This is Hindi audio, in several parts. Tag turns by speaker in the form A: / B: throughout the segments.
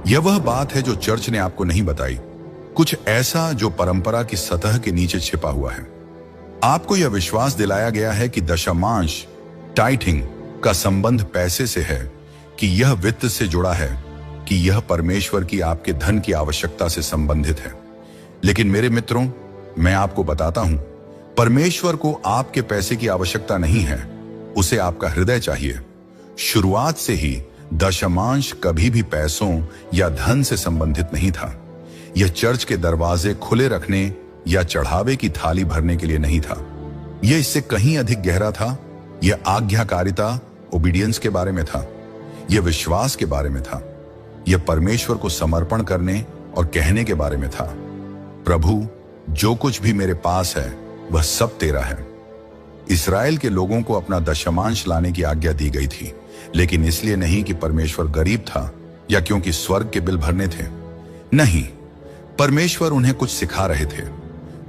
A: यह वह बात है जो चर्च ने आपको नहीं बताई, कुछ ऐसा जो परंपरा की सतह के नीचे छिपा हुआ है। आपको यह विश्वास दिलाया गया है कि दशमांश टाइथिंग का संबंध पैसे से है, कि यह वित्त से जुड़ा है, कि यह परमेश्वर की आपके धन की आवश्यकता से संबंधित है। लेकिन मेरे मित्रों, मैं आपको बताता हूं, परमेश्वर को आपके पैसे की आवश्यकता नहीं है, उसे आपका हृदय चाहिए। शुरुआत से ही दशमांश कभी भी पैसों या धन से संबंधित नहीं था। यह चर्च के दरवाजे खुले रखने या चढ़ावे की थाली भरने के लिए नहीं था। यह इससे कहीं अधिक गहरा था। यह आज्ञाकारिता, ओबीडियंस के बारे में था। यह विश्वास के बारे में था। यह परमेश्वर को समर्पण करने और कहने के बारे में था, प्रभु, जो कुछ भी मेरे पास है वह सब तेरा है। इस्राएल के लोगों को अपना दशमांश लाने की आज्ञा दी गई थी, लेकिन इसलिए नहीं कि परमेश्वर गरीब था या क्योंकि स्वर्ग के बिल भरने थे। नहीं, परमेश्वर उन्हें कुछ सिखा रहे थे।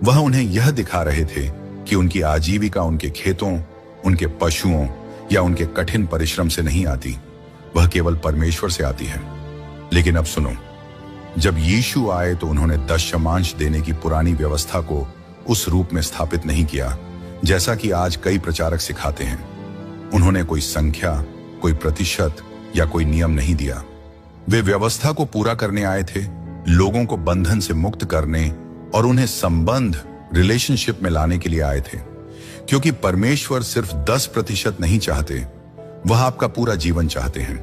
A: वह उन्हें यह दिखा रहे थे कि उनकी आजीविका उनके खेतों, उनके पशुओं या उनके कठिन परिश्रम से नहीं आती, वह केवल परमेश्वर से आती है। लेकिन अब सुनो, जब यीशु आए तो उन्होंने दशमांश देने की पुरानी व्यवस्था को उस रूप में स्थापित नहीं किया जैसा कि आज कई प्रचारक सिखाते हैं। उन्होंने कोई संख्या, कोई प्रतिशत या कोई नियम नहीं दिया। वे व्यवस्था को पूरा करने आए थे, लोगों को बंधन से मुक्त करने और उन्हें संबंध, रिलेशनशिप में लाने के लिए आए थे। क्योंकि परमेश्वर सिर्फ 10% नहीं चाहते, वह आपका पूरा जीवन चाहते हैं।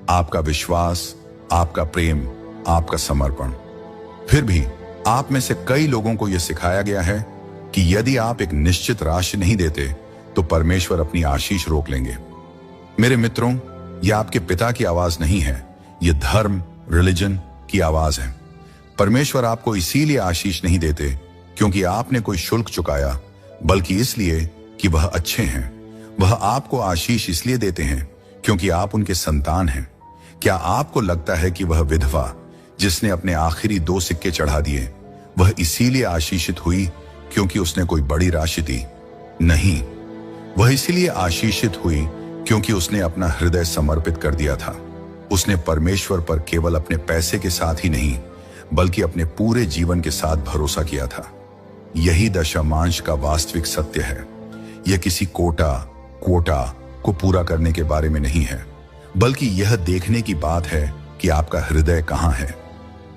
A: आपका विश्वास, आपका प्रेम, आपका समर्पण। फिर भी आप में से कई लोगों को यह सिखाया गया है कि यदि आप एक निश्चित राशि नहीं देते तो परमेश्वर अपनी आशीष रोक लेंगे। मेरे मित्रों, यह आपके पिता की आवाज नहीं है, यह धर्म, रिलीजन की आवाज है। परमेश्वर आपको इसीलिए आशीष नहीं देते क्योंकि आपने कोई शुल्क चुकाया, बल्कि इसलिए कि वह अच्छे हैं। वह आपको आशीष इसलिए देते हैं क्योंकि आप उनके संतान हैं। क्या आपको लगता है कि वह विधवा जिसने अपने आखिरी 2 सिक्के चढ़ा दिए, वह इसीलिए आशीषित हुई क्योंकि उसने कोई बड़ी राशि दी? नहीं, वह इसीलिए आशीषित हुई क्योंकि उसने अपना हृदय समर्पित कर दिया था। उसने परमेश्वर पर केवल अपने पैसे के साथ ही नहीं, बल्कि अपने पूरे जीवन के साथ भरोसा किया था। यही दशमांश का वास्तविक सत्य है। यह किसी क्वोटा को पूरा करने के बारे में नहीं है, बल्कि यह देखने की बात है कि आपका हृदय कहां है।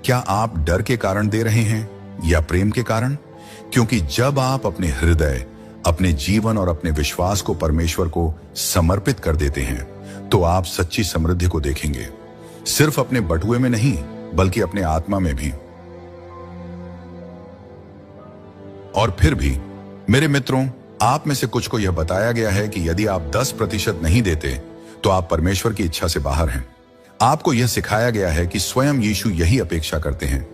A: क्या आप डर के कारण दे रहे हैं या प्रेम के कारण? क्योंकि जब आप अपने हृदय, अपने जीवन और अपने विश्वास को परमेश्वर को समर्पित कर देते हैं, तो आप सच्ची समृद्धि को देखेंगे, सिर्फ अपने बटुए में नहीं, बल्कि अपने आत्मा में भी। और फिर भी मेरे मित्रों, आप में से कुछ को यह बताया गया है कि यदि आप 10% नहीं देते तो आप परमेश्वर की इच्छा से बाहर हैं। आपको यह सिखाया गया है कि स्वयं यीशु यही अपेक्षा करते हैं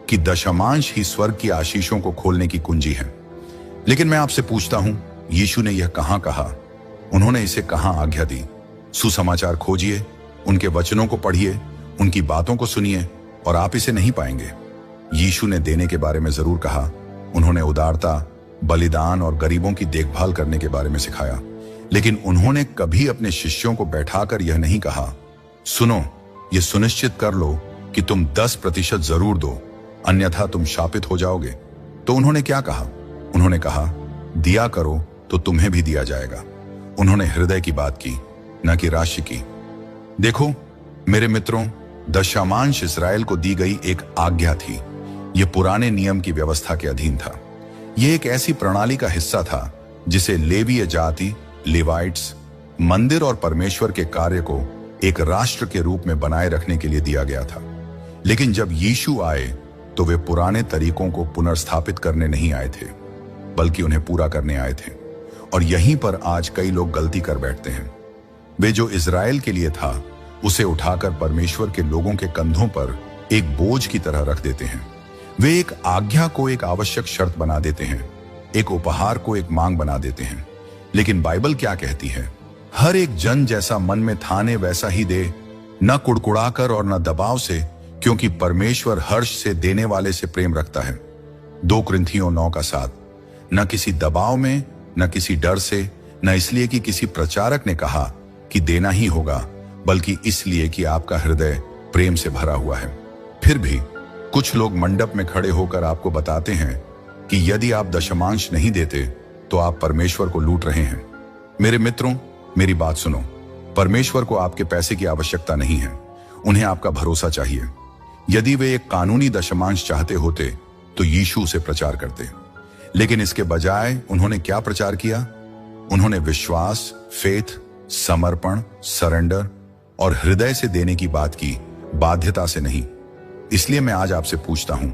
A: कि दशमांश ही स्वर्ग की आशीषों को खोलने की कुंजी है। लेकिन मैं आपसे पूछता हूं, यीशु ने यह कहां कहा? उन्होंने इसे कहां आज्ञा दी? सुसमाचार खोजिए, उनके वचनों को पढ़िए, उनकी बातों को सुनिए और आप इसे नहीं पाएंगे। यीशु ने देने के बारे में जरूर कहा। उन्होंने उदारता, बलिदान और गरीबों की देखभाल करने के बारे में सिखाया। लेकिन उन्होंने कभी अपने शिष्यों को बैठाकर यह नहीं कहा, सुनो, यह सुनिश्चित कर लो कि तुम 10% जरूर दो, अन्यथा तुम शापित हो जाओगे। तो उन्होंने क्या कहा? उन्होंने कहा, दिया करो तो तुम्हें भी दिया जाएगा। उन्होंने हृदय की बात की, न कि राशि की। देखो मेरे मित्रों, दशमांश इस्राएल को दी गई एक आज्ञा थी। यह पुराने नियम की व्यवस्था के अधीन था। यह एक ऐसी प्रणाली का हिस्सा था जिसे लेवीय जाति, लेवाइट्स, मंदिर और परमेश्वर के कार्य को एक राष्ट्र के रूप में बनाए रखने के लिए दिया गया था। लेकिन जब यीशु आए तो वे पुराने तरीकों को पुनर्स्थापित करने नहीं आए थे, बल्कि उन्हें पूरा करने आए थे। और यहीं पर आज कई लोग गलती कर बैठते हैं। वे जो इज़राइल के लिए था, उसे उठाकर परमेश्वर के लोगों के कंधों पर एक बोझ की तरह रख देते हैं। वे एक आज्ञा को एक आवश्यक शर्त बना देते हैं, एक उपहार को एक मांग बना देते हैं। लेकिन बाइबल क्या कहती है? हर एक जन जैसा मन में ठाने वैसा ही दे, न कुड़कुड़ाकर और न दबाव से, क्योंकि परमेश्वर हर्ष से देने वाले से प्रेम रखता है। 2 कुरिन्थियों 9:7। न किसी दबाव में, न किसी डर से, न इसलिए कि किसी प्रचारक ने कहा कि देना ही होगा, बल्कि इसलिए कि आपका हृदय प्रेम से भरा हुआ है। फिर भी कुछ लोग मंडप में खड़े होकर आपको बताते हैं कि यदि आप दशमांश नहीं देते तो आप परमेश्वर को लूट रहे हैं। मेरे मित्रों, मेरी बात सुनो। परमेश्वर को आपके पैसे की आवश्यकता नहीं है, उन्हें आपका भरोसा चाहिए। यदि वे एक कानूनी दशमांश चाहते होते तो यीशु से प्रचार करते, लेकिन इसके बजाय उन्होंने क्या प्रचार किया? उन्होंने विश्वास, फेथ, समर्पण, सरेंडर और हृदय से देने की बात की, बाध्यता से नहीं। इसलिए मैं आज आपसे पूछता हूं,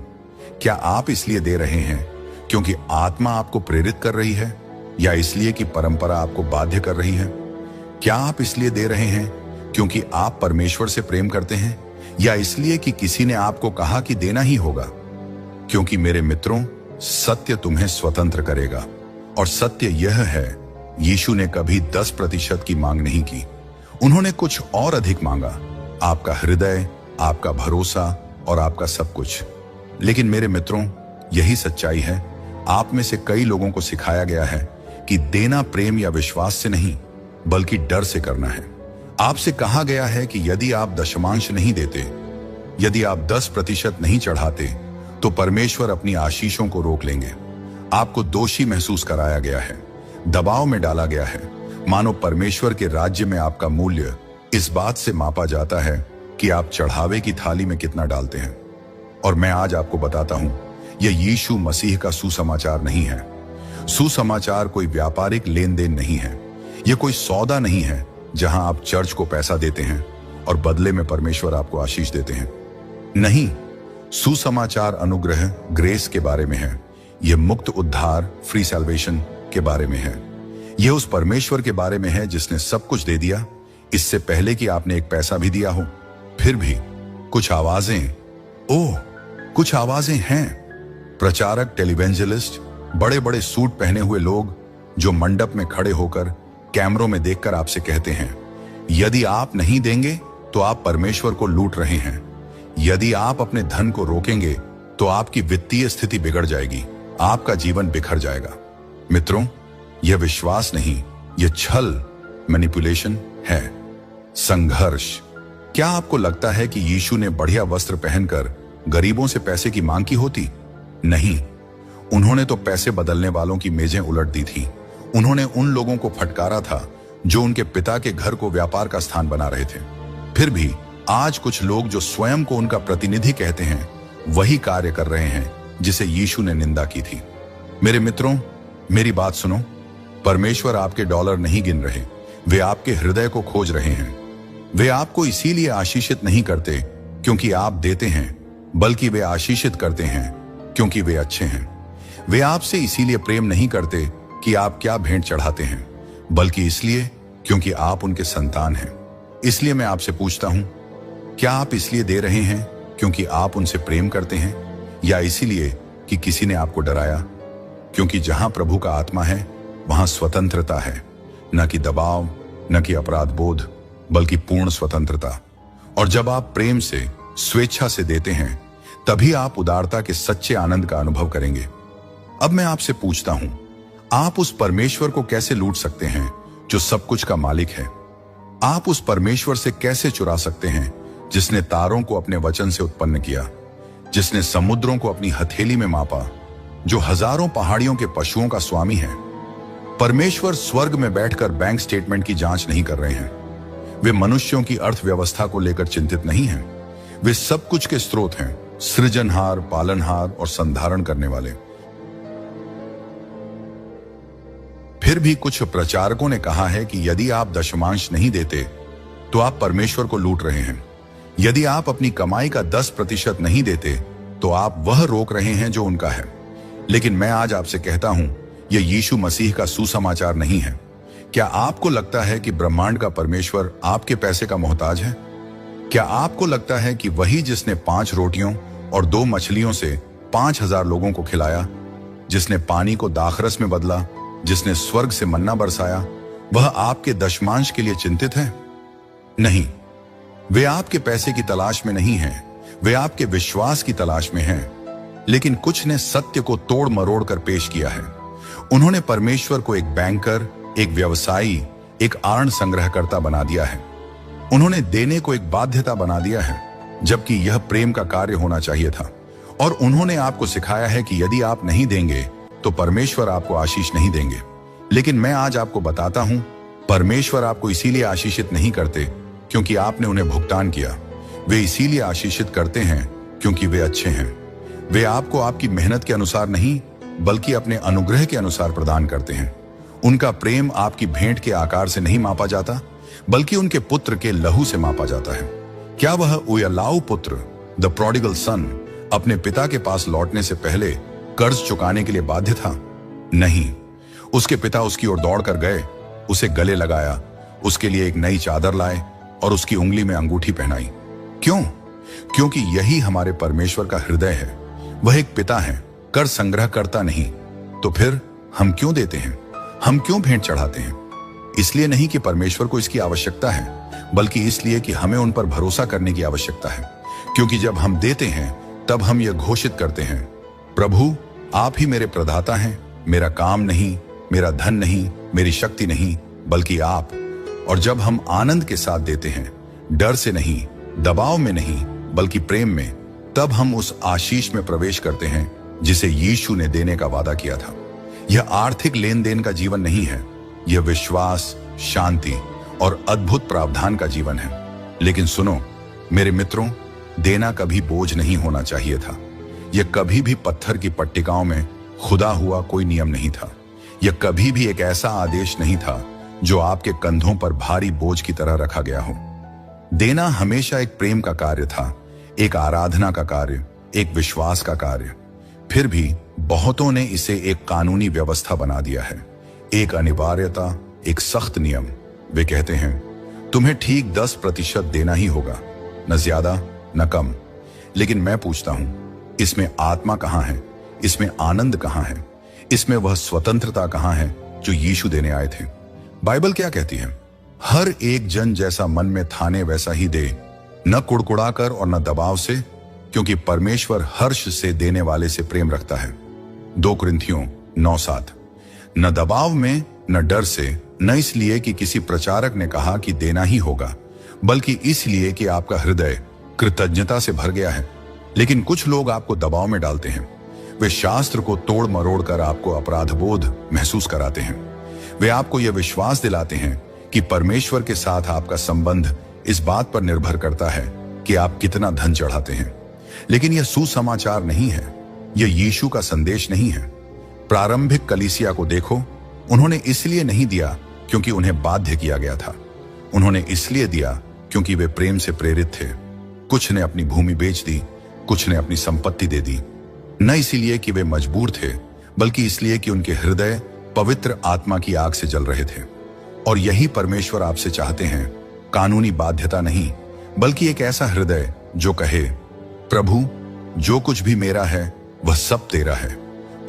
A: क्या आप इसलिए दे रहे हैं क्योंकि आत्मा आपको प्रेरित कर रही है, या इसलिए कि परंपरा आपको बाध्य कर रही है? क्या आप इसलिए दे रहे हैं क्योंकि आप परमेश्वर से प्रेम करते हैं, या इसलिए कि किसी ने आपको कहा कि देना ही होगा? क्योंकि मेरे मित्रों, सत्य तुम्हें स्वतंत्र करेगा, और सत्य यह है, यीशु ने कभी 10% की मांग नहीं की। उन्होंने कुछ और अधिक मांगा, आपका हृदय, आपका भरोसा और आपका सब कुछ। लेकिन मेरे मित्रों, यही सच्चाई है। आप में से कई लोगों को सिखाया गया है कि देना प्रेम या विश्वास से नहीं, बल्कि डर से करना है। आपसे कहा गया है कि यदि आप दशमांश नहीं देते, यदि आप 10% नहीं चढ़ाते, तो परमेश्वर अपनी आशीषों को रोक लेंगे। आपको दोषी महसूस कराया गया है, दबाव में डाला गया है, मानो परमेश्वर के राज्य में आपका मूल्य इस बात से मापा जाता है कि आप चढ़ावे की थाली में कितना डालते हैं। और मैं आज आपको बताता हूं, यह यीशु मसीह का सुसमाचार नहीं है। सुसमाचार कोई व्यापारिक लेन देन नहीं है। यह कोई सौदा नहीं है जहां आप चर्च को पैसा देते हैं और बदले में परमेश्वर आपको आशीष देते हैं। नहीं, सुसमाचार अनुग्रह, ग्रेस के बारे में है। यह मुक्त उद्धार, फ्री सैल्वेशन के बारे में है। यह उस परमेश्वर के बारे में है जिसने सब कुछ दे दिया, इससे पहले कि आपने एक पैसा भी दिया हो। फिर भी कुछ आवाजें हैं, प्रचारक, टेलीवेंजलिस्ट, बड़े बड़े सूट पहने हुए लोग जो मंडप में खड़े होकर कैमरों में देखकर आपसे कहते हैं, यदि आप नहीं देंगे तो आप परमेश्वर को लूट रहे हैं। यदि आप अपने धन को रोकेंगे तो आपकी वित्तीय स्थिति बिगड़ जाएगी, आपका जीवन बिखर जाएगा। मित्रों, यह विश्वास नहीं, यह छल, मैनिपुलेशन है, संघर्ष। क्या आपको लगता है कि यीशु ने बढ़िया वस्त्र पहनकर गरीबों से पैसे की मांग की होती? नहीं, उन्होंने तो पैसे बदलने वालों की मेजें उलट दी थी। उन्होंने उन लोगों को फटकारा था जो उनके पिता के घर को व्यापार का स्थान बना रहे थे। फिर भी आज कुछ लोग जो स्वयं को उनका प्रतिनिधि कहते हैं, वही कार्य कर रहे हैं जिसे यीशु ने निंदा की थी। मेरे मित्रों, मेरी बात सुनो। परमेश्वर आपके डॉलर नहीं गिन रहे, वे आपके हृदय को खोज रहे हैं। वे आपको इसीलिए आशीषित नहीं करते क्योंकि आप देते हैं, बल्कि वे आशीषित करते हैं क्योंकि वे अच्छे हैं। वे आपसे इसीलिए प्रेम नहीं करते कि आप क्या भेंट चढ़ाते हैं, बल्कि इसलिए क्योंकि आप उनके संतान हैं। इसलिए मैं आपसे पूछता हूं, क्या आप इसलिए दे रहे हैं क्योंकि आप उनसे प्रेम करते हैं, या इसीलिए कि किसी ने आपको डराया? क्योंकि जहां प्रभु का आत्मा है वहां स्वतंत्रता है, न कि दबाव, न कि अपराध बोध, बल्कि पूर्ण स्वतंत्रता। और जब आप प्रेम से, स्वेच्छा से देते हैं, तभी आप उदारता के सच्चे आनंद का अनुभव करेंगे। अब मैं आपसे पूछता हूं, आप उस परमेश्वर को कैसे लूट सकते हैं जो सब कुछ का मालिक है? आप उस परमेश्वर से कैसे चुरा सकते हैं जिसने तारों को अपने वचन से उत्पन्न किया, जिसने समुद्रों को अपनी हथेली में मापा, जो हजारों पहाड़ियों के पशुओं का स्वामी है? परमेश्वर स्वर्ग में बैठकर बैंक स्टेटमेंट की जांच नहीं कर रहे हैं। वे मनुष्यों की अर्थव्यवस्था को लेकर चिंतित नहीं हैं। वे सब कुछ के स्रोत हैं, सृजनहार, पालनहार और संधारण करने वाले। फिर भी कुछ प्रचारकों ने कहा है कि यदि आप दशमांश नहीं देते तो आप परमेश्वर को लूट रहे हैं। यदि आप अपनी कमाई का 10% नहीं देते तो आप वह रोक रहे हैं जो उनका है। लेकिन मैं आज आपसे कहता हूं, यह यीशु मसीह का सुसमाचार नहीं है। क्या आपको लगता है कि ब्रह्मांड का परमेश्वर आपके पैसे का मोहताज है? क्या आपको लगता है कि वही जिसने 5 रोटियों और 2 मछलियों से 5000 लोगों को खिलाया, जिसने पानी को दाखरस में बदला, जिसने स्वर्ग से मन्ना बरसाया, वह आपके दशमांश के लिए चिंतित है? नहीं, वे आपके पैसे की तलाश में नहीं हैं, वे आपके विश्वास की तलाश में हैं। लेकिन कुछ ने सत्य को तोड़ मरोड़ कर पेश किया है। उन्होंने परमेश्वर को एक बैंकर, एक व्यवसायी, एक आर्ण संग्रहकर्ता बना दिया है। उन्होंने देने को एक बाध्यता बना दिया है। जबकि यह प्रेम का कार्य होना चाहिए था। और उन्होंने आपको सिखाया है कि यदि आप नहीं देंगे तो परमेश्वर आपको आशीष नहीं देंगे। लेकिन मैं आज आपको बताता हूं, परमेश्वर आपको इसीलिए आशीषित नहीं करते क्योंकि आपने उन्हें भुगतान किया। वे इसीलिए आशीषित करते हैं क्योंकि वे अच्छे हैं। वे आपको आपकी मेहनत के अनुसार नहीं बल्कि अपने अनुग्रह के अनुसार प्रदान करते हैं। उनका प्रेम आपकी भेंट के आकार से नहीं मापा जाता बल्कि उनके पुत्र के लहू से मापा जाता है। क्या वह उयलाऊ पुत्र, द प्रोडिगल सन, अपने पिता के पास लौटने से पहले कर्ज चुकाने के लिए बाध्य था? नहीं। उसके पिता उसकी ओर दौड़ कर गए, उसे गले लगाया, उसके लिए एक नई चादर लाए और उसकी उंगली में अंगूठी पहनाई। क्यों? क्योंकि यही हमारे परमेश्वर का हृदय है। वह एक पिता है, कर संग्रह करता नहीं। तो फिर हम क्यों देते हैं? हम क्यों भेंट चढ़ाते हैं? इसलिए नहीं कि परमेश्वर को इसकी आवश्यकता है, बल्कि इसलिए कि हमें उन पर भरोसा करने की आवश्यकता है। क्योंकि जब हम देते हैं तब हम यह घोषित करते हैं, प्रभु आप ही मेरे प्रदाता हैं, मेरा काम नहीं, मेरा धन नहीं, मेरी शक्ति नहीं, बल्कि आप। और जब हम आनंद के साथ देते हैं, डर से नहीं, दबाव में नहीं, बल्कि प्रेम में, तब हम उस आशीष में प्रवेश करते हैं जिसे यीशु ने देने का वादा किया था। यह आर्थिक लेन देन का जीवन नहीं है, यह विश्वास, शांति और अद्भुत प्रावधान का जीवन है। लेकिन सुनो मेरे मित्रों, देना कभी बोझ नहीं होना चाहिए था। यह कभी भी पत्थर की पट्टिकाओं में खुदा हुआ कोई नियम नहीं था। यह कभी भी एक ऐसा आदेश नहीं था जो आपके कंधों पर भारी बोझ की तरह रखा गया हो। देना हमेशा एक प्रेम का कार्य था, एक आराधना का कार्य, एक विश्वास का कार्य। फिर भी बहुतों ने इसे एक कानूनी व्यवस्था बना दिया है, एक अनिवार्यता, एक सख्त नियम। वे कहते हैं तुम्हें ठीक 10% देना ही होगा, न ज्यादा न कम। लेकिन मैं पूछता हूं, इसमें आत्मा कहां है? इसमें आनंद कहां है? इसमें वह स्वतंत्रता कहां है जो यीशु देने आए थे? बाइबल क्या कहती है? हर एक जन जैसा मन में ठाने वैसा ही दे, न कुड़कुड़ाकर और न दबाव से, क्योंकि परमेश्वर हर्ष से देने वाले से प्रेम रखता है। 2 कुरिन्थियों 9:7। न दबाव में, न डर से, न इसलिए कि किसी प्रचारक ने कहा कि देना ही होगा, बल्कि इसलिए कि आपका हृदय कृतज्ञता से भर गया है। लेकिन कुछ लोग आपको दबाव में डालते हैं। वे शास्त्र को तोड़ मरोड़ कर आपको अपराधबोध महसूस कराते हैं। वे आपको यह विश्वास दिलाते हैं कि परमेश्वर के साथ आपका संबंध इस बात पर निर्भर करता है कि आप कितना धन चढ़ाते हैं। लेकिन यह सुसमाचार नहीं है, यह यीशु का संदेश नहीं है। प्रारंभिक कलीसिया को देखो, उन्होंने इसलिए नहीं दिया क्योंकि उन्हें बाध्य किया गया था। उन्होंने इसलिए दिया क्योंकि वे प्रेम से प्रेरित थे। कुछ ने अपनी भूमि बेच दी, कुछ ने अपनी संपत्ति दे दी, न इसलिए कि वे मजबूर थे, बल्कि इसलिए कि उनके हृदय पवित्र आत्मा की आग से जल रहे थे। और यही परमेश्वर आपसे चाहते हैं, कानूनी बाध्यता नहीं, बल्कि एक ऐसा हृदय जो कहे, प्रभु जो कुछ भी मेरा है वह सब तेरा है।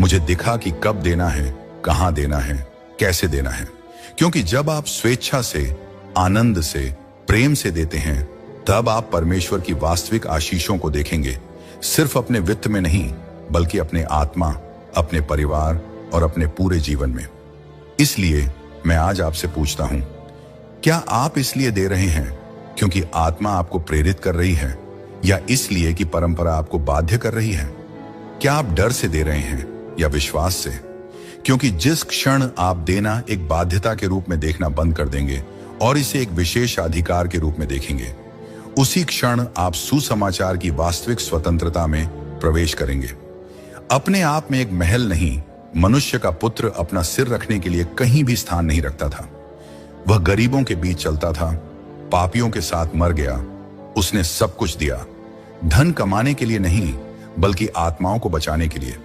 A: मुझे दिखा कि कब देना है, कहां देना है, कैसे देना है। क्योंकि जब आप स्वेच्छा से, आनंद से, प्रेम से देते हैं, तब आप परमेश्वर की वास्तविक आशीषों को देखेंगे, सिर्फ अपने वित्त में नहीं, बल्कि अपने आत्मा, अपने परिवार और अपने पूरे जीवन में। इसलिए मैं आज आपसे पूछता हूं, क्या आप इसलिए दे रहे हैं क्योंकि आत्मा आपको प्रेरित कर रही है, या इसलिए कि परंपरा आपको बाध्य कर रही है? क्या आप डर से दे रहे हैं या विश्वास से? क्योंकि जिस क्षण आप देना एक बाध्यता के रूप में देखना बंद कर देंगे और इसे एक विशेष अधिकार के रूप में देखेंगे, उसी क्षण आप सुसमाचार की वास्तविक स्वतंत्रता में प्रवेश करेंगे। अपने आप में एक महल नहीं, मनुष्य का पुत्र अपना सिर रखने के लिए कहीं भी स्थान नहीं रखता था। वह गरीबों के बीच चलता था, पापियों के साथ मर गया। उसने सब कुछ दिया, धन कमाने के लिए नहीं, बल्कि आत्माओं को बचाने के लिए।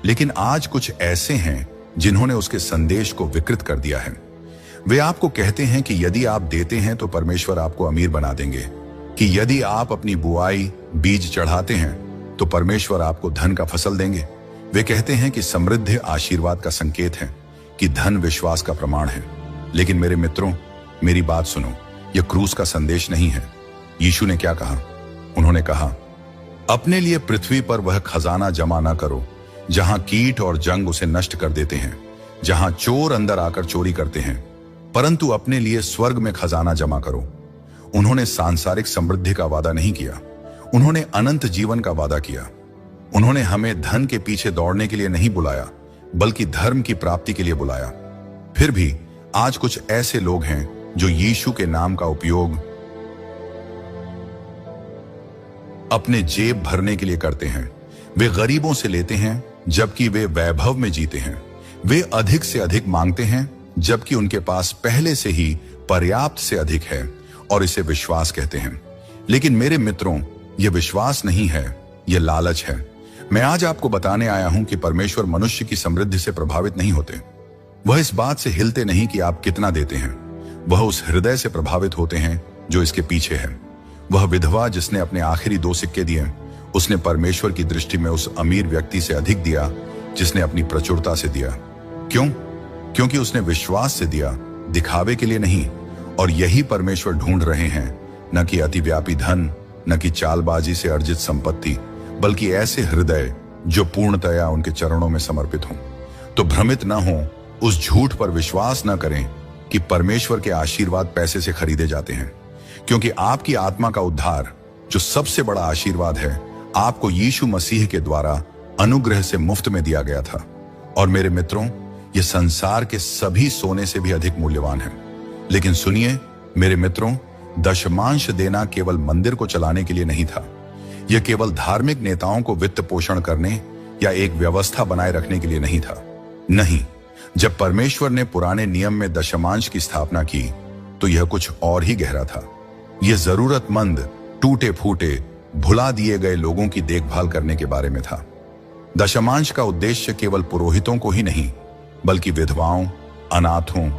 A: लेकिन आज कुछ ऐसे हैं जिन्होंने उसके संदेश को विकृत कर दिया है। वे आपको कहते हैं कि यदि आप देते हैं तो परमेश्वर आपको अमीर बना देंगे, कि यदि आप अपनी बुआई, बीज चढ़ाते हैं तो परमेश्वर आपको धन का फसल देंगे। वे कहते हैं कि समृद्धि आशीर्वाद का संकेत है, कि धन विश्वास का प्रमाण है। लेकिन मेरे मित्रों, मेरी बात सुनो, यह क्रूस का संदेश नहीं है। यीशु ने क्या कहा? उन्होंने कहा, अपने लिए पृथ्वी पर वह खजाना जमा ना करो जहां कीट और जंग उसे नष्ट कर देते हैं, जहां चोर अंदर आकर चोरी करते हैं, परंतु अपने लिए स्वर्ग में खजाना जमा करो। उन्होंने सांसारिक समृद्धि का वादा नहीं किया, उन्होंने अनंत जीवन का वादा किया। उन्होंने हमें धन के पीछे दौड़ने के लिए नहीं बुलाया, बल्कि धर्म की प्राप्ति के लिए बुलाया। फिर भी आज कुछ ऐसे लोग हैं जो यीशु के नाम का उपयोग अपने जेब भरने के लिए करते हैं। वे गरीबों से लेते हैं जबकि वे वैभव में जीते हैं। वे अधिक से अधिक मांगते हैं जबकि उनके पास पहले से ही पर्याप्त से अधिक है और इसे विश्वास कहते हैं। लेकिन मेरे मित्रों, यह विश्वास नहीं है, यह लालच है। मैं आज आपको बताने आया हूं कि परमेश्वर मनुष्य की समृद्धि से प्रभावित नहीं होते। वह इस बात से हिलते नहीं कि आप कितना देते हैं। वह उस हृदय से प्रभावित होते हैं जो इसके पीछे है। वह विधवा जिसने अपने आखिरी 2 सिक्के दिए, उसने परमेश्वर की दृष्टि में उस अमीर व्यक्ति से अधिक दिया जिसने अपनी प्रचुरता से दिया। क्यों? क्योंकि उसने विश्वास से दिया, दिखावे के लिए नहीं। और यही परमेश्वर ढूंढ रहे हैं, न कि अतिव्यापी धन, न कि चालबाजी से अर्जित संपत्ति, बल्कि ऐसे हृदय जो पूर्णतया उनके चरणों में समर्पित हों। तो भ्रमित न हो, उस झूठ पर विश्वास न करें कि परमेश्वर के आशीर्वाद पैसे से खरीदे जाते हैं, क्योंकि आपकी आत्मा का उद्धार, जो सबसे बड़ा आशीर्वाद है, आपको यीशु मसीह के द्वारा अनुग्रह से मुफ्त में दिया गया था। और मेरे मित्रों, यह संसार के सभी सोने से भी अधिक मूल्यवान है। लेकिन सुनिए मेरे मित्रों, दशमांश देना केवल मंदिर को चलाने के लिए नहीं था। यह केवल धार्मिक नेताओं को वित्त पोषण करने या एक व्यवस्था बनाए रखने के लिए नहीं था। नहीं, जब परमेश्वर ने पुराने नियम में दशमांश की स्थापना की तो यह कुछ और ही गहरा था। यह जरूरतमंद, टूटे फूटे, भुला दिए गए लोगों की देखभाल करने के बारे में था। दशमांश का उद्देश्य केवल पुरोहितों को ही नहीं, बल्कि विधवाओं, अनाथों,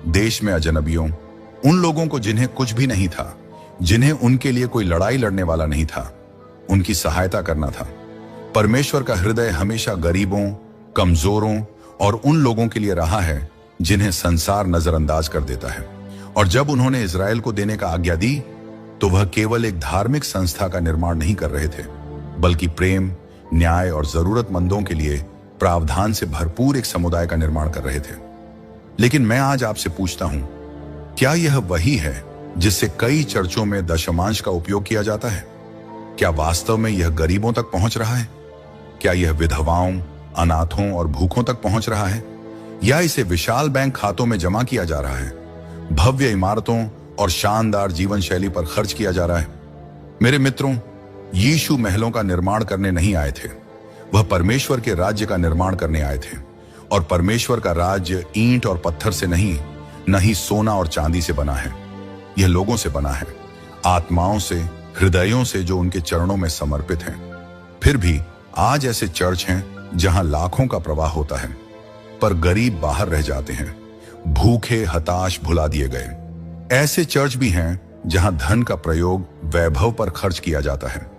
A: देश में अजनबियों, उन लोगों को जिन्हें कुछ भी नहीं था, जिन्हें उनके लिए कोई लड़ाई लड़ने वाला नहीं था, उनकी सहायता करना था। परमेश्वर का हृदय हमेशा गरीबों, कमजोरों और उन लोगों के लिए रहा है जिन्हें संसार नजरअंदाज कर देता है। और जब उन्होंने इजराइल को देने का आज्ञा दी तो वह केवल एक धार्मिक संस्था का निर्माण नहीं कर रहे थे, बल्कि प्रेम, न्याय और जरूरतमंदों के लिए प्रावधान से भरपूर एक समुदाय का निर्माण कर रहे थे। लेकिन मैं आज आपसे पूछता हूं, क्या यह वही है जिससे कई चर्चों में दशमांश का उपयोग किया जाता है? क्या वास्तव में यह गरीबों तक पहुंच रहा है? क्या यह विधवाओं, अनाथों और भूखों तक पहुंच रहा है? या इसे विशाल बैंक खातों में जमा किया जा रहा है, भव्य इमारतों और शानदार जीवन शैली पर खर्च किया जा रहा है? मेरे मित्रों, यीशु महलों का निर्माण करने नहीं आए थे, वह परमेश्वर के राज्य का निर्माण करने आए थे। और परमेश्वर का राज्य ईंट और पत्थर से नहीं, न ही सोना और चांदी से बना है। यह लोगों से बना है, आत्माओं से, हृदयों से जो उनके चरणों में समर्पित हैं। फिर भी आज ऐसे चर्च हैं जहां लाखों का प्रवाह होता है, पर गरीब बाहर रह जाते हैं, भूखे, हताश, भुला दिए गए। ऐसे चर्च भी हैं जहां धन का प्रयोग वैभव पर खर्च किया जाता है,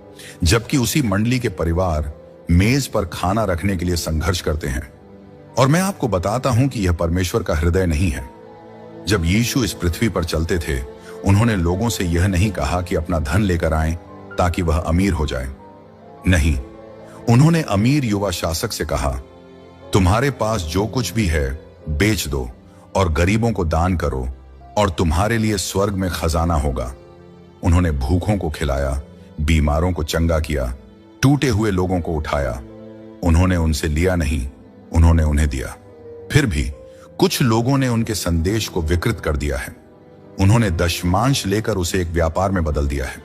A: जबकि उसी मंडली के परिवार मेज पर खाना रखने के लिए संघर्ष करते हैं। और मैं आपको बताता हूं कि यह परमेश्वर का हृदय नहीं है। जब यीशु इस पृथ्वी पर चलते थे, उन्होंने लोगों से यह नहीं कहा कि अपना धन लेकर आएं ताकि वह अमीर हो जाए। नहीं, उन्होंने अमीर युवा शासक से कहा, तुम्हारे पास जो कुछ भी है बेच दो और गरीबों को दान करो और तुम्हारे लिए स्वर्ग में खजाना होगा। उन्होंने भूखों को खिलाया, बीमारों को चंगा किया, टूटे हुए लोगों को उठाया। उन्होंने उनसे लिया नहीं, उन्होंने उन्हें दिया। फिर भी कुछ लोगों ने उनके संदेश को विकृत कर दिया है। उन्होंने दशमांश लेकर उसे एक व्यापार में बदल दिया है।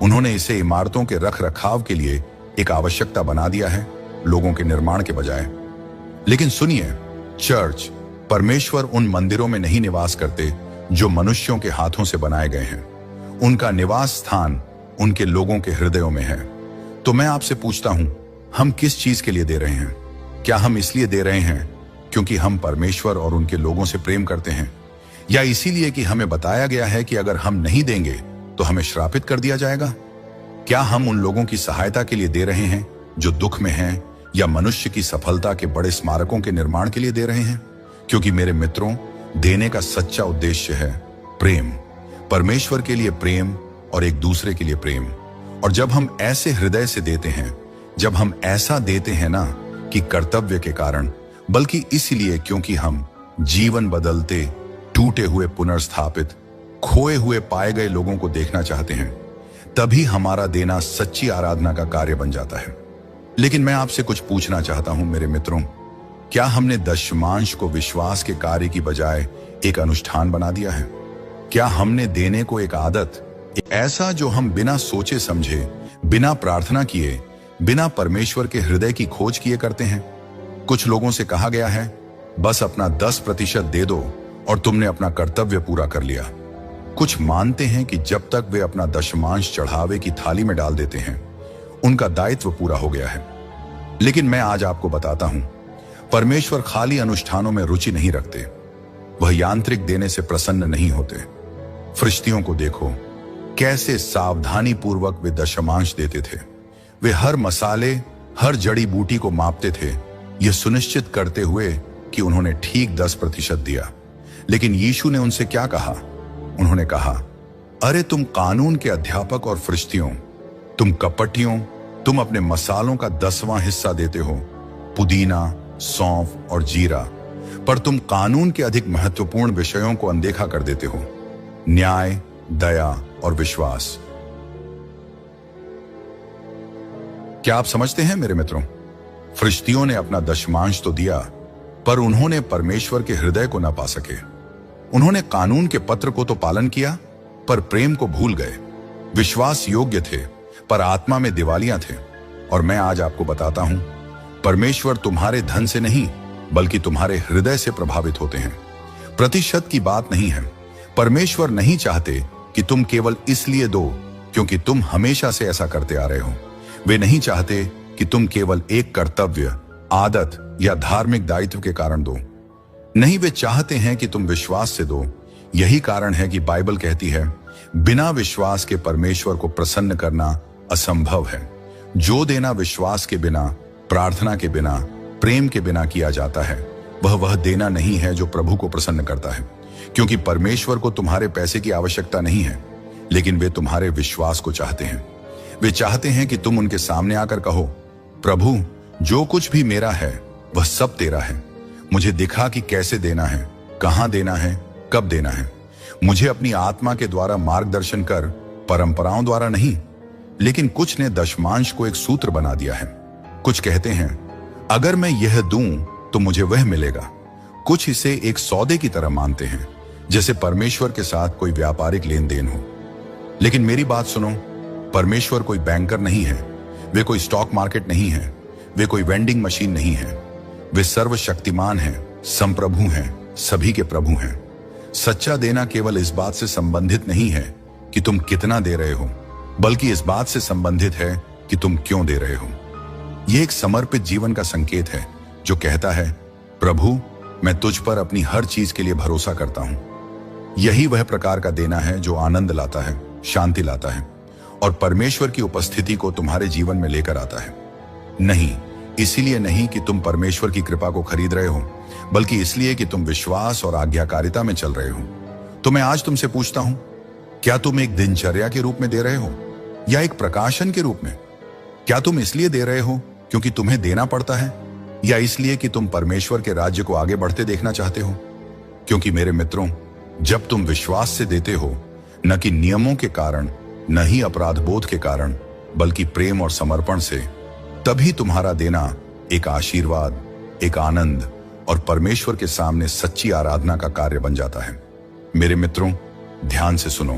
A: उन्होंने इसे इमारतों के रख रखाव के लिए एक आवश्यकता बना दिया है, लोगों के निर्माण के बजाय। लेकिन सुनिए, चर्च, परमेश्वर उन मंदिरों में नहीं निवास करते जो मनुष्यों के हाथों से बनाए गए हैं। उनका निवास स्थान उनके लोगों के हृदयों में है। तो मैं आपसे पूछता हूं, हम किस चीज के लिए दे रहे हैं? क्या हम इसलिए दे रहे हैं क्योंकि हम परमेश्वर और उनके लोगों से प्रेम करते हैं, या इसीलिए कि हमें बताया गया है कि अगर हम नहीं देंगे तो हमें श्रापित कर दिया जाएगा? क्या हम उन लोगों की सहायता के लिए दे रहे हैं जो दुख में हैं, या मनुष्य की सफलता के बड़े स्मारकों के निर्माण के लिए दे रहे हैं? क्योंकि मेरे मित्रों, देने का सच्चा उद्देश्य है प्रेम, परमेश्वर के लिए प्रेम और एक दूसरे के लिए प्रेम। और जब हम ऐसे हृदय से देते हैं, जब हम ऐसा देते हैं ना कि कर्तव्य के कारण, बल्कि इसलिए क्योंकि हम जीवन बदलते, टूटे हुए पुनर्स्थापित, खोए हुए पाए गए लोगों को देखना चाहते हैं, तभी हमारा देना सच्ची आराधना का कार्य बन जाता है। लेकिन मैं आपसे कुछ पूछना चाहता हूं मेरे मित्रों, क्या हमने दशमांश को विश्वास के कार्य की बजाय एक अनुष्ठान बना दिया है? क्या हमने देने को एक आदत, ऐसा जो हम बिना सोचे समझे, बिना प्रार्थना किए, बिना परमेश्वर के हृदय की खोज किए करते हैं? कुछ लोगों से कहा गया है, बस अपना 10% दे दो और तुमने अपना कर्तव्य पूरा कर लिया। कुछ मानते हैं कि जब तक वे अपना दशमांश चढ़ावे की थाली में डाल देते हैं, उनका दायित्व पूरा हो गया है। लेकिन मैं आज आपको बताता हूं, परमेश्वर खाली अनुष्ठानों में रुचि नहीं रखते। वह यांत्रिक देने से प्रसन्न नहीं होते। फरिश्तियों को देखो, कैसे सावधानी पूर्वक वे दशमांश देते थे। वे हर मसाले, हर जड़ी बूटी को मापते थे, यह सुनिश्चित करते हुए कि उन्होंने ठीक 10% दिया। लेकिन यीशु ने उनसे क्या कहा? उन्होंने कहा, अरे तुम कानून के अध्यापक और फरिश्तियों, तुम कपटियों, तुम अपने मसालों का 10वां हिस्सा देते हो, पुदीना, सौंफ और जीरा, पर तुम कानून के अधिक महत्वपूर्ण विषयों को अनदेखा कर देते हो, न्याय, दया और विश्वास। क्या आप समझते हैं मेरे मित्रों? फरिश्तियों ने अपना दशमांश तो दिया, पर उन्होंने परमेश्वर के हृदय को न पा सके। उन्होंने कानून के पत्र को तो पालन किया, पर प्रेम को भूल गए। विश्वास योग्य थे, पर आत्मा में दिवालियां थे। और मैं आज आपको बताता हूं, परमेश्वर तुम्हारे धन से नहीं, बल्कि तुम्हारे हृदय से प्रभावित होते हैं। प्रतिशत की बात नहीं है। परमेश्वर नहीं चाहते कि तुम केवल इसलिए दो क्योंकि तुम हमेशा से ऐसा करते आ रहे हो। वे नहीं चाहते कि तुम केवल एक कर्तव्य, आदत या धार्मिक दायित्व के कारण दो। नहीं, वे चाहते हैं कि तुम विश्वास से दो। यही कारण है कि बाइबल कहती है, बिना विश्वास के परमेश्वर को प्रसन्न करना असंभव है। जो देना विश्वास के बिना, प्रार्थना के बिना, प्रेम के बिना किया जाता है, वह देना नहीं है जो प्रभु को प्रसन्न करता है। क्योंकि परमेश्वर को तुम्हारे पैसे की आवश्यकता नहीं है, लेकिन वे तुम्हारे विश्वास को चाहते हैं। वे चाहते हैं कि तुम उनके सामने आकर कहो, प्रभु, जो कुछ भी मेरा है वह सब तेरा है। मुझे दिखा कि कैसे देना है, कहां देना है, कब देना है। मुझे अपनी आत्मा के द्वारा मार्गदर्शन कर, परंपराओं द्वारा नहीं। लेकिन कुछ ने दशमांश को एक सूत्र बना दिया है। कुछ कहते हैं, अगर मैं यह दूं तो मुझे वह मिलेगा। कुछ इसे एक सौदे की तरह मानते हैं, जैसे परमेश्वर के साथ कोई व्यापारिक लेन देन हो। लेकिन मेरी बात सुनो, परमेश्वर कोई बैंकर नहीं है, वे कोई स्टॉक मार्केट नहीं है, वे कोई वेंडिंग मशीन नहीं है। वे सर्वशक्तिमान हैं, संप्रभु हैं, सभी के प्रभु हैं। सच्चा देना केवल इस बात से संबंधित नहीं है कि तुम कितना दे रहे हो, बल्कि इस बात से संबंधित है कि तुम क्यों दे रहे हो। यह एक समर्पित जीवन का संकेत है जो कहता है, प्रभु, मैं तुझ पर अपनी हर चीज के लिए भरोसा करता हूं। यही वह प्रकार का देना है जो आनंद लाता है, शांति लाता है और परमेश्वर की उपस्थिति को तुम्हारे जीवन में लेकर आता है। नहीं, इसीलिए नहीं कि तुम परमेश्वर की कृपा को खरीद रहे हो, बल्कि इसलिए कि तुम विश्वास और आज्ञाकारिता में चल रहे हो। तो मैं आज तुमसे पूछता हूं, क्या तुम एक दिनचर्या के रूप में दे रहे हो या एक प्रकाशन के रूप में? क्या तुम इसलिए दे रहे हो क्योंकि तुम्हें देना पड़ता है, या इसलिए कि तुम परमेश्वर के राज्य को आगे बढ़ते देखना चाहते हो? क्योंकि मेरे मित्रों, जब तुम विश्वास से देते हो, न कि नियमों के कारण, न ही अपराध बोध के कारण, बल्कि प्रेम और समर्पण से, तभी तुम्हारा देना एक आशीर्वाद, एक आनंद और परमेश्वर के सामने सच्ची आराधना का कार्य बन जाता है। मेरे मित्रों, ध्यान से सुनो,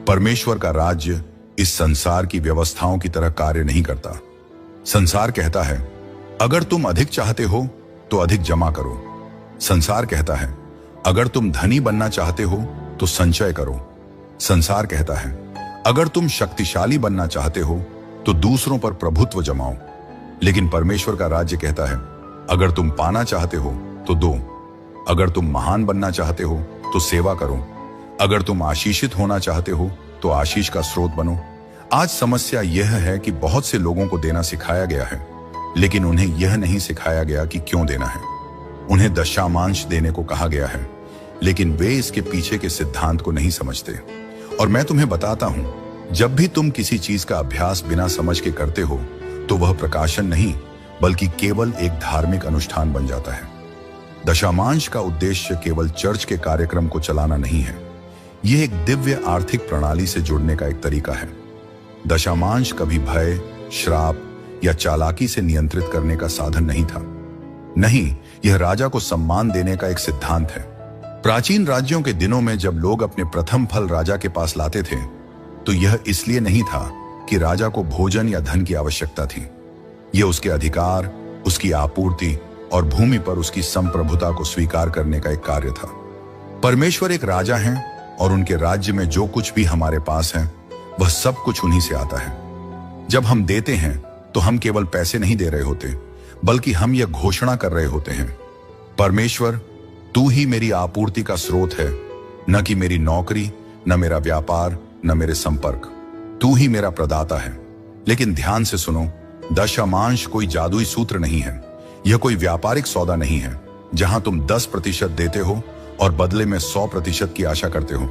A: परमेश्वर का राज्य इस संसार की व्यवस्थाओं की तरह कार्य नहीं करता। संसार कहता है, अगर तुम अधिक चाहते हो तो अधिक जमा करो। संसार कहता है, अगर तुम धनी बनना चाहते हो तो संचय करो। संसार कहता है, अगर तुम शक्तिशाली बनना चाहते हो तो दूसरों पर प्रभुत्व जमाओ। लेकिन परमेश्वर का राज्य कहता है, अगर तुम पाना चाहते हो तो दो। अगर तुम महान बनना चाहते हो तो सेवा करो। अगर तुम आशीषित होना चाहते हो तो आशीष का स्रोत बनो। आज समस्या यह है कि बहुत से लोगों को देना सिखाया गया है, लेकिन उन्हें यह नहीं सिखाया गया कि क्यों देना है। उन्हें दशमांश देने को कहा गया है, लेकिन वे इसके पीछे के सिद्धांत को नहीं समझते। और मैं तुम्हें बताता हूं, जब भी तुम किसी चीज का अभ्यास बिना समझ के करते हो तो वह प्रकाशन नहीं, बल्कि केवल एक धार्मिक अनुष्ठान बन जाता है। दशमांश का उद्देश्य केवल चर्च के कार्यक्रम को चलाना नहीं है, यह एक दिव्य आर्थिक प्रणाली से जुड़ने का एक तरीका है। दशामांश कभी भय, श्राप या चालाकी से नियंत्रित करने का साधन नहीं था। नहीं, यह राजा को सम्मान देने का एक सिद्धांत है। प्राचीन राज्यों के दिनों में जब लोग अपने प्रथम फल राजा के पास लाते थे, तो यह इसलिए नहीं था कि राजा को भोजन या धन की आवश्यकता थी। यह उसके अधिकार, उसकी आपूर्ति और भूमि पर उसकी संप्रभुता को स्वीकार करने का एक कार्य था। परमेश्वर एक राजा हैं और उनके राज्य में जो कुछ भी हमारे पास है वह सब कुछ उन्हीं से आता है। जब हम देते हैं तो हम केवल पैसे नहीं दे रहे होते, बल्कि हम यह घोषणा कर रहे होते हैं, परमेश्वर, तू ही मेरी आपूर्ति का स्रोत है, न कि मेरी नौकरी, न मेरा व्यापार, न मेरे संपर्क। तू ही मेरा प्रदाता है। लेकिन ध्यान से सुनो, दशमांश कोई जादुई सूत्र नहीं है। यह कोई व्यापारिक सौदा नहीं है जहां तुम 10% देते हो और बदले में 100% की आशा करते हो।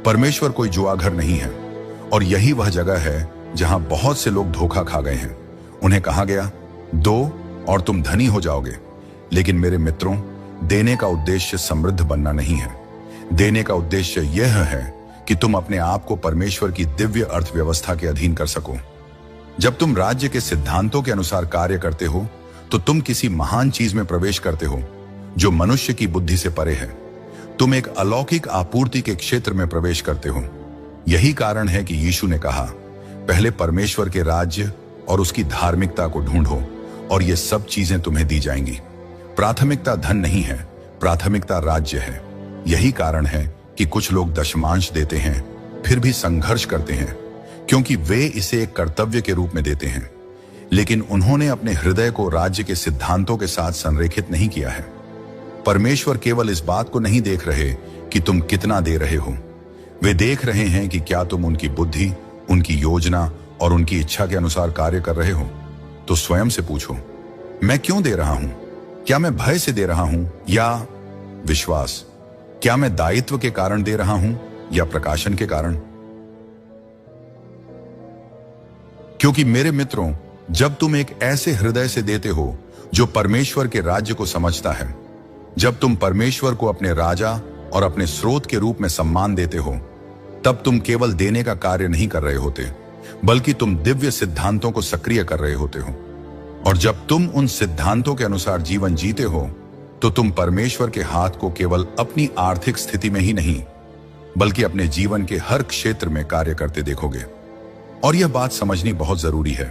A: परमेश्वर कोई जुआघर नहीं है, और यही वह जगह है जहां बहुत से लोग धोखा खा गए हैं। उन्हें कहा गया, दो और तुम धनी हो जाओगे। लेकिन मेरे मित्रों, देने का उद्देश्य समृद्ध बनना नहीं है। देने का उद्देश्य यह है कि तुम अपने आप को परमेश्वर की दिव्य अर्थव्यवस्था के अधीन कर सको। जब तुम राज्य के सिद्धांतों के अनुसार कार्य करते हो तो तुम किसी महान चीज में प्रवेश करते हो जो मनुष्य की बुद्धि से परे है। तुम एक अलौकिक आपूर्ति के क्षेत्र में प्रवेश करते हो। यही कारण है कि यीशु ने कहा, पहले परमेश्वर के राज्य और उसकी धार्मिकता को ढूंढो और ये सब चीजें तुम्हें दी जाएंगी। प्राथमिकता धन नहीं है, प्राथमिकता राज्य है। यही कारण है कि कुछ लोग दशमांश देते हैं फिर भी संघर्ष करते हैं, क्योंकि वे इसे एक कर्तव्य के रूप में देते हैं, लेकिन उन्होंने अपने हृदय को राज्य के सिद्धांतों के साथ संरेखित नहीं किया है। परमेश्वर केवल इस बात को नहीं देख रहे कि तुम कितना दे रहे हो, वे देख रहे हैं कि क्या तुम उनकी बुद्धि, उनकी योजना और उनकी इच्छा के अनुसार कार्य कर रहे हो। तो स्वयं से पूछो, मैं क्यों दे रहा हूं? क्या मैं भय से दे रहा हूं या विश्वास? क्या मैं दायित्व के कारण दे रहा हूं या प्रकाशन के कारण? क्योंकि मेरे मित्रों, जब तुम एक ऐसे हृदय से देते हो जो परमेश्वर के राज्य को समझता है, जब तुम परमेश्वर को अपने राजा और अपने स्रोत के रूप में सम्मान देते हो, तब तुम केवल देने का कार्य नहीं कर रहे होते, बल्कि तुम दिव्य सिद्धांतों को सक्रिय कर रहे होते हो। और जब तुम उन सिद्धांतों के अनुसार जीवन जीते हो, तो तुम परमेश्वर के हाथ को केवल अपनी आर्थिक स्थिति में ही नहीं, बल्कि अपने जीवन के हर क्षेत्र में कार्य करते देखोगे। और यह बात समझनी बहुत जरूरी है,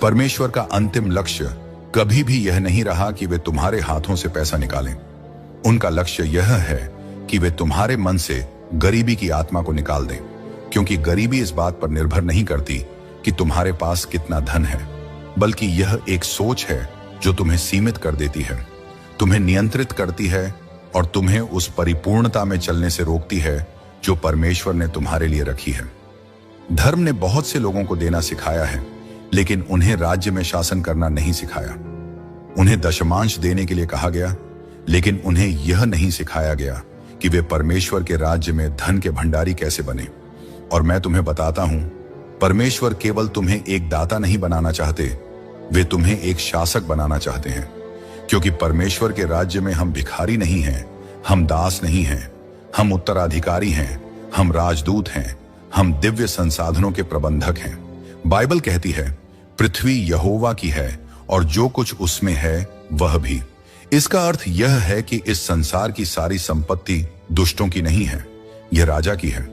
A: परमेश्वर का अंतिम लक्ष्य कभी भी यह नहीं रहा कि वे तुम्हारे हाथों से पैसा निकालें। उनका लक्ष्य यह है कि वे तुम्हारे मन से गरीबी की आत्मा को निकाल दें, क्योंकि गरीबी इस बात पर निर्भर नहीं करती कि तुम्हारे पास कितना धन है, बल्कि यह एक सोच है जो तुम्हें सीमित कर देती है, तुम्हें नियंत्रित करती है और तुम्हें उस परिपूर्णता में चलने से रोकती है जो परमेश्वर ने तुम्हारे लिए रखी है। धर्म ने बहुत से लोगों को देना सिखाया है, लेकिन उन्हें राज्य में शासन करना नहीं सिखाया। उन्हें दशमांश देने के लिए कहा गया, लेकिन उन्हें यह नहीं सिखाया गया कि वे परमेश्वर के राज्य में धन के भंडारी कैसे बने। और मैं तुम्हें बताता हूं, परमेश्वर केवल तुम्हें एक दाता नहीं बनाना चाहते, वे तुम्हें एक शासक बनाना चाहते हैं। क्योंकि परमेश्वर के राज्य में हम भिखारी नहीं हैं, हम दास नहीं हैं, हम उत्तराधिकारी हैं, हम राजदूत हैं, हम दिव्य संसाधनों के प्रबंधक हैं। बाइबल कहती है, पृथ्वी यहोवा की है और जो कुछ उसमें है वह भी। इसका अर्थ यह है कि इस संसार की सारी संपत्ति दुष्टों की नहीं है, यह राजा की है।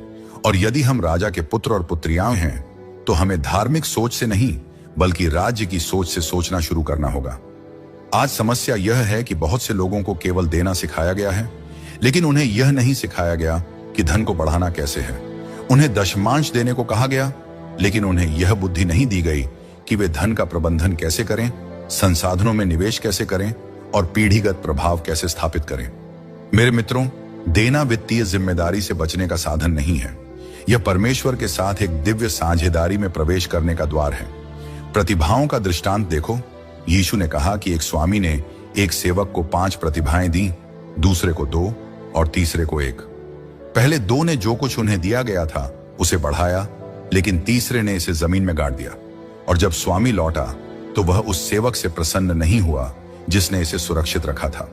A: और यदि हम राजा के पुत्र और पुत्रियां हैं, तो हमें धार्मिक सोच से नहीं, बल्कि राज्य की सोच से सोचना शुरू करना होगा। आज समस्या यह है कि बहुत से लोगों को केवल देना सिखाया गया है, लेकिन उन्हें यह नहीं सिखाया गया कि धन को बढ़ाना कैसे है। उन्हें दशमांश देने को कहा गया, लेकिन उन्हें यह बुद्धि नहीं दी गई कि वे धन का प्रबंधन कैसे करें, संसाधनों में निवेश कैसे करें और पीढ़ीगत प्रभाव कैसे स्थापित करें। मेरे मित्रों, देना वित्तीय जिम्मेदारी से बचने का साधन नहीं है, यह परमेश्वर के साथ एक दिव्य साझेदारी में प्रवेश करने का द्वार है। प्रतिभाओं का दृष्टांत देखो। यीशु ने कहा कि एक स्वामी ने एक सेवक को 5 प्रतिभाएं दी, दूसरे को 2 और तीसरे को 1। पहले 2 ने जो कुछ उन्हें दिया गया था उसे बढ़ाया, लेकिन तीसरे ने इसे जमीन में गाड़ दिया। और जब स्वामी लौटा तो वह उस सेवक से प्रसन्न नहीं हुआ जिसने इसे सुरक्षित रखा था।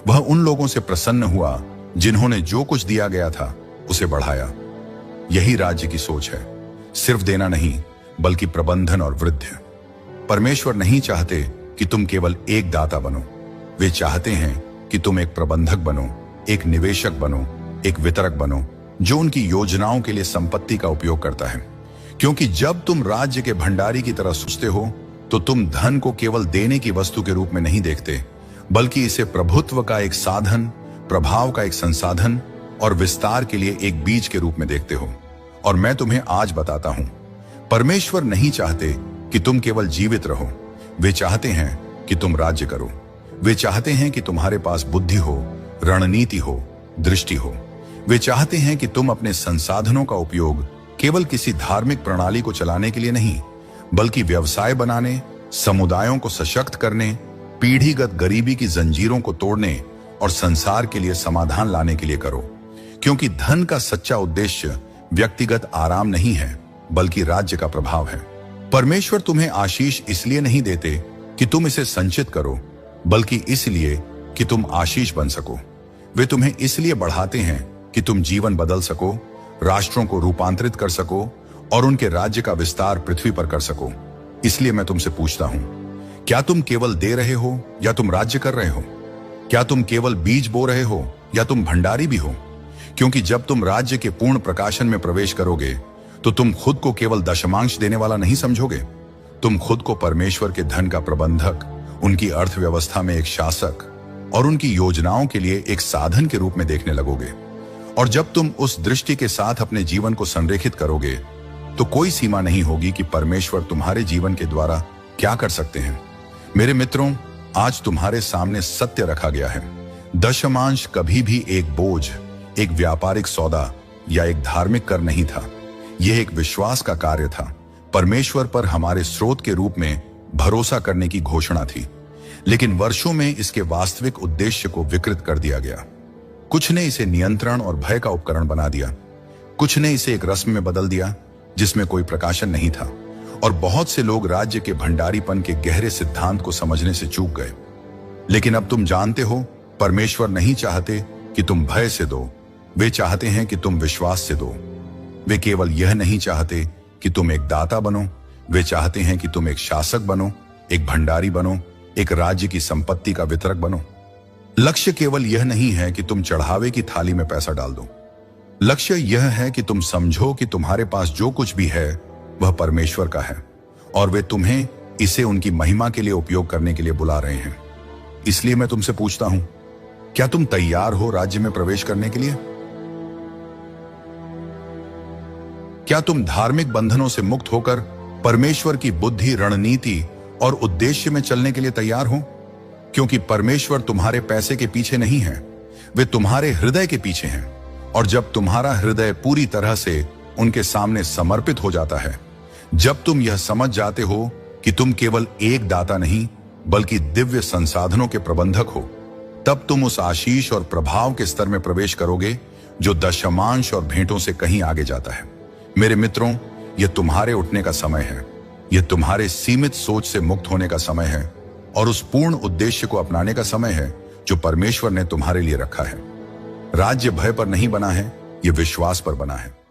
A: वह उन लोगों से प्रसन्न हुआ जिन्होंने जो कुछ दिया गया था उसे बढ़ाया। यही राज्य की सोच है, सिर्फ देना नहीं, बल्कि प्रबंधन और वृद्धि। परमेश्वर नहीं चाहते कि तुम केवल एक दाता बनो, वे चाहते हैं कि तुम एक प्रबंधक बनो, एक निवेशक बनो, एक वितरक बनो जो उनकी योजनाओं के लिए संपत्ति का उपयोग करता है। क्योंकि जब तुम राज्य के भंडारी की तरह सोचते हो तो तुम धन को केवल देने की वस्तु के रूप में नहीं देखते, बल्कि इसे प्रभुत्व का एक साधन, प्रभाव का एक संसाधन और विस्तार के लिए एक बीज के रूप में देखते हो। और मैं तुम्हें आज बताता हूं, परमेश्वर नहीं चाहते कि तुम केवल जीवित रहो, वे चाहते हैं कि तुम राज्य करो। वे चाहते हैं कि तुम्हारे पास बुद्धि हो, रणनीति हो, दृष्टि हो। वे चाहते हैं कि तुम अपने संसाधनों का उपयोग केवल किसी धार्मिक प्रणाली को चलाने के लिए नहीं, बल्कि व्यवसाय बनाने, समुदायों को सशक्त करने, पीढ़ीगत गरीबी की जंजीरों को तोड़ने और संसार के लिए समाधान लाने के लिए करो। क्योंकि धन का सच्चा उद्देश्य व्यक्तिगत आराम नहीं है, बल्कि राज्य का प्रभाव है। परमेश्वर तुम्हें आशीष इसलिए नहीं देते कि तुम इसे संचित करो, बल्कि इसलिए कि तुम आशीष बन सको। वे तुम्हें इसलिए बढ़ाते हैं कि तुम जीवन बदल सको, राष्ट्रों को रूपांतरित कर सको और उनके राज्य का विस्तार पृथ्वी पर कर सको। इसलिए मैं तुमसे पूछता हूं, क्या तुम केवल दे रहे हो या तुम राज्य कर रहे हो? क्या तुम केवल बीज बो रहे हो या तुम भंडारी भी हो? क्योंकि जब तुम राज्य के पूर्ण प्रकाशन में प्रवेश करोगे तो तुम खुद को केवल दशमांश देने वाला नहीं समझोगे, तुम खुद को परमेश्वर के धन का प्रबंधक, उनकी अर्थव्यवस्था में एक शासक और उनकी योजनाओं के लिए एक साधन के रूप में देखने लगोगे। और जब तुम उस दृष्टि के साथ अपने जीवन को संरेखित करोगे तो कोई सीमा नहीं होगी कि परमेश्वर तुम्हारे जीवन के द्वारा क्या कर सकते हैं। मेरे मित्रों, आज तुम्हारे सामने सत्य रखा गया है। दशमांश कभी भी एक बोझ, एक व्यापारिक सौदा या एक धार्मिक कर नहीं था। यह एक विश्वास का कार्य था, परमेश्वर पर हमारे स्रोत के रूप में भरोसा करने की घोषणा थी। लेकिन वर्षों में इसके वास्तविक उद्देश्य को विकृत कर दिया गया। कुछ ने इसे नियंत्रण और भय का उपकरण बना दिया, कुछ ने इसे एक रस्म में बदल दिया जिसमें कोई प्रकाशन नहीं था, और बहुत से लोग राज्य के भंडारीपन के गहरे सिद्धांत को समझने से चूक गए। लेकिन अब तुम जानते हो, परमेश्वर नहीं चाहते कि तुम भय से दो, वे चाहते हैं कि तुम विश्वास से दो। वे केवल यह नहीं चाहते कि तुम एक दाता बनो, वे चाहते हैं कि तुम एक शासक बनो, एक भंडारी बनो, एक राज्य की संपत्ति का वितरक बनो। लक्ष्य केवल यह नहीं है कि तुम चढ़ावे की थाली में पैसा डाल दो। लक्ष्य यह है कि तुम समझो कि तुम्हारे पास जो कुछ भी है वह परमेश्वर का है और वे तुम्हें इसे उनकी महिमा के लिए उपयोग करने के लिए बुला रहे हैं। इसलिए मैं तुमसे पूछता हूं, क्या तुम तैयार हो राज्य में प्रवेश करने के लिए? क्या तुम धार्मिक बंधनों से मुक्त होकर परमेश्वर की बुद्धि, रणनीति और उद्देश्य में चलने के लिए तैयार हो? क्योंकि परमेश्वर तुम्हारे पैसे के पीछे नहीं है, वे तुम्हारे हृदय के पीछे हैं। और जब तुम्हारा हृदय पूरी तरह से उनके सामने समर्पित हो जाता है, जब तुम यह समझ जाते हो कि तुम केवल एक दाता नहीं बल्कि दिव्य संसाधनों के प्रबंधक हो, तब तुम उस आशीष और प्रभाव के स्तर में प्रवेश करोगे जो दशमांश और भेंटों से कहीं आगे जाता है। मेरे मित्रों, यह तुम्हारे उठने का समय है। यह तुम्हारे सीमित सोच से मुक्त होने का समय है और उस पूर्ण उद्देश्य को अपनाने का समय है जो परमेश्वर ने तुम्हारे लिए रखा है। राज्य भय पर नहीं बना है, यह विश्वास पर बना है।